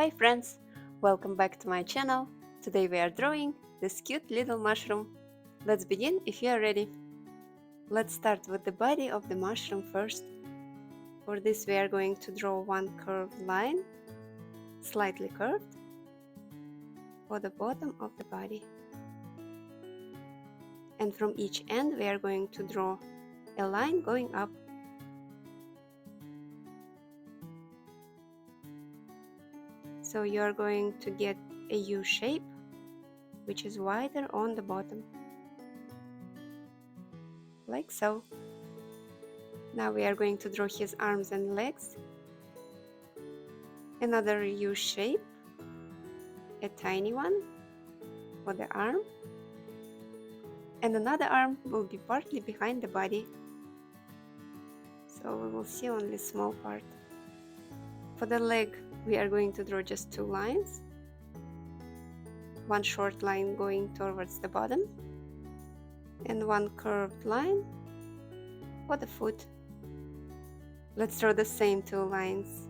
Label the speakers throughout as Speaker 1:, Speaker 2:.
Speaker 1: Hi friends, welcome back to my channel. Today we are drawing this cute little mushroom. Let's begin if you are ready. Let's start with the body of the mushroom first. For this we are going to draw one curved line, slightly curved, for the bottom of the body. And from each end we are going to draw a line going up. So you are going to get a U shape, which is wider on the bottom, like so. Now we are going to draw his arms and legs. Another U shape, a tiny one for the arm, and another arm will be partly behind the body, so we will see only small part. For the leg we are going to draw just two lines, one short line going towards the bottom and one curved line for the foot. Let's draw the same two lines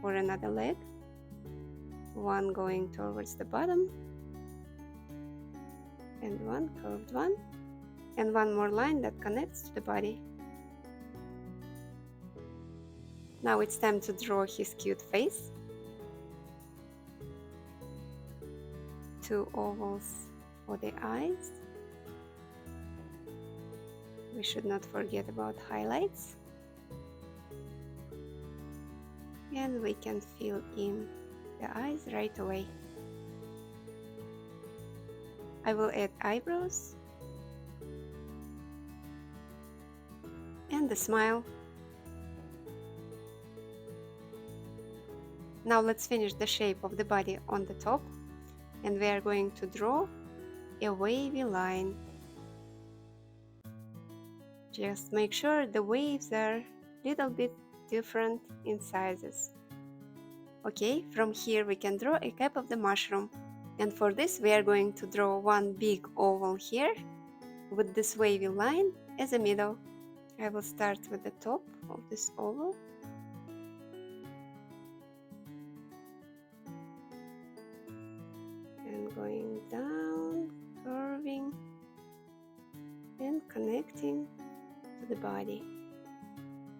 Speaker 1: for another leg, one going towards the bottom and one curved one, and one more line that connects to the body. Now it's time to draw his cute face. Two ovals for the eyes. We should not forget about highlights. And we can fill in the eyes right away. I will add eyebrows and the smile. Now let's finish the shape of the body on the top, and we are going to draw a wavy line. Just make sure the waves are a little bit different in sizes. Okay, from here we can draw a cap of the mushroom, and for this we are going to draw one big oval here with this wavy line as a middle. I will start with the top of this oval. And going down, curving and connecting to the body.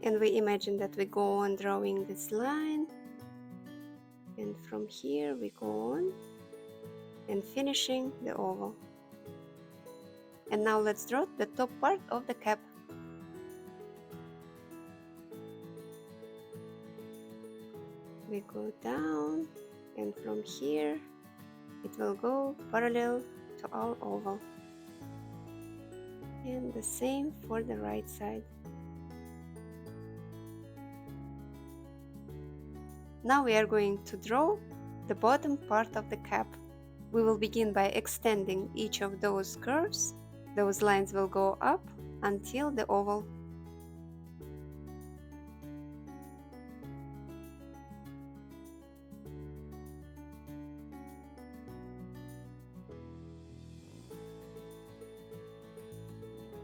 Speaker 1: And we imagine that we go on drawing this line, and from here we go on and finishing the oval. And now let's draw the top part of the cap. We go down, and from here it will go parallel to our oval. And the same for the right side. Now we are going to draw the bottom part of the cap. We will begin by extending each of those curves. Those lines will go up until the oval.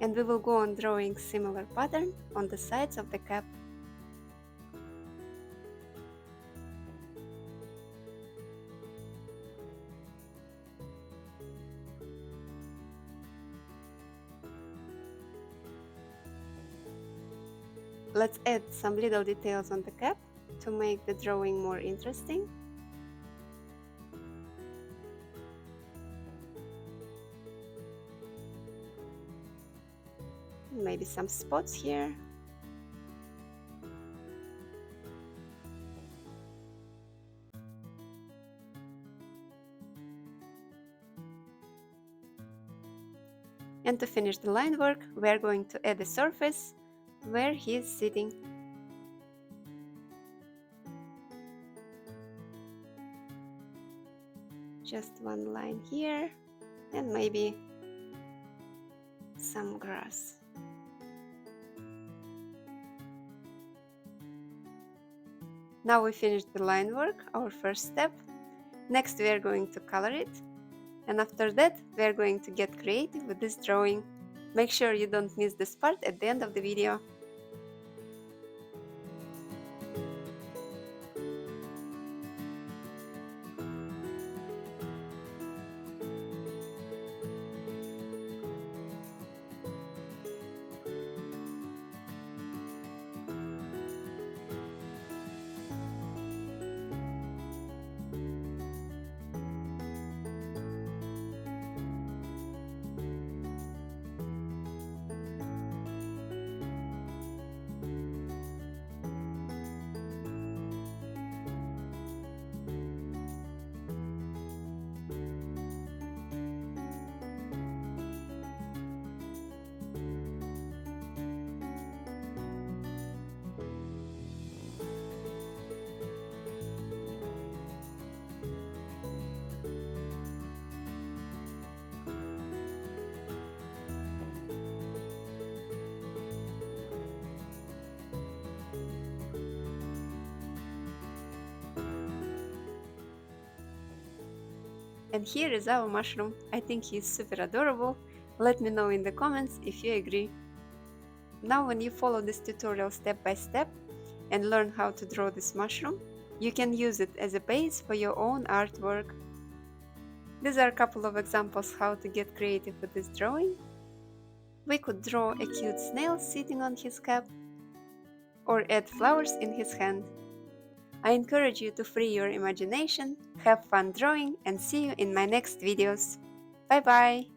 Speaker 1: And we will go on drawing similar pattern on the sides of the cap. Let's add some little details on the cap to make the drawing more interesting. Maybe some spots here. And to finish the line work, we are going to add a surface where he is sitting. Just one line here, and maybe some grass. Now we finished the line work, our first step. Next we are going to color it, and after that we are going to get creative with this drawing. Make sure you don't miss this part at the end of the video. And here is our mushroom. I think he's super adorable. Let me know in the comments if you agree. Now when you follow this tutorial step by step and learn how to draw this mushroom, you can use it as a base for your own artwork. These are a couple of examples how to get creative with this drawing. We could draw a cute snail sitting on his cap or add flowers in his hand. I encourage you to free your imagination, have fun drawing, and see you in my next videos. Bye bye!